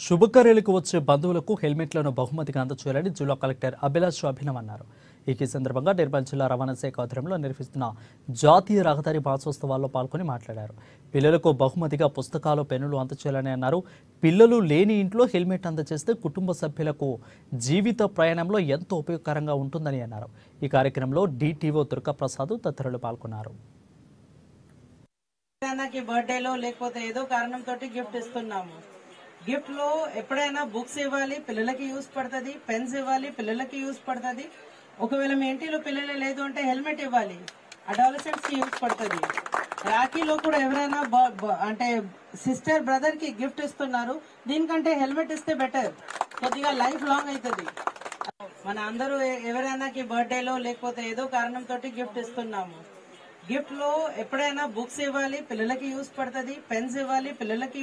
శుభకార్యాలకు వచ్చే బంధువులకు హెల్మెట్లను బహుమతిగా అందచేయాలని జిల్లా కలెక్టర్ అభిలాష్ అభినవ్ అన్నారు. ఈ సందర్భంగా నిర్మల్ జిల్లా రవాణా శాఖ ఆధ్వర్యంలో నిర్వహిస్తున్న జాతీయ రహదారి మాసోత్సవాల్లో పాల్గొని మాట్లాడారు. పిల్లలకు బహుమతిగా పుస్తకాలు, పెన్నులు అందచేయాలని అన్నారు. పిల్లలు లేని ఇంట్లో హెల్మెట్ అందజేస్తే కుటుంబ సభ్యులకు జీవిత ప్రయాణంలో ఎంతో ఉపయోగకరంగా ఉంటుందని అన్నారు. ఈ కార్యక్రమంలో డిటిఓ దుర్గాప్రసాద్ తదితరులు పాల్గొన్నారు. బర్త్డేలో లేకపోతే ఏదో కారణంతో గిఫ్ట్ ఇస్తున్నాము. గిఫ్ట్ లో ఎప్పుడైనా బుక్స్ ఇవ్వాలి, పిల్లలకి యూజ్ పడుతుంది. పెన్స్ ఇవ్వాలి, పిల్లలకి యూజ్ పడుతుంది. ఒకవేళ మీ ఇంటిలో పిల్లలే లేదు అంటే హెల్మెట్ ఇవ్వాలి, అడాలసెంట్స్ కి యూజ్ పడుతుంది. రాఖీలో కూడా ఎవరైనా అంటే సిస్టర్ బ్రదర్ కి గిఫ్ట్ ఇస్తున్నారు, దీనికంటే హెల్మెట్ ఇస్తే బెటర్, కొద్దిగా లైఫ్ లాంగ్ అవుతుంది. మన అందరూ ఎవరైనా బర్త్డేలో లేకపోతే ఏదో కారణంతో గిఫ్ట్ ఇస్తున్నాము. గిఫ్ట్ లో ఎప్పుడైనా బుక్స్ ఇవ్వాలి, పిల్లలకి యూజ్ పడుతుంది. పెన్స్ ఇవ్వాలి, పిల్లలకి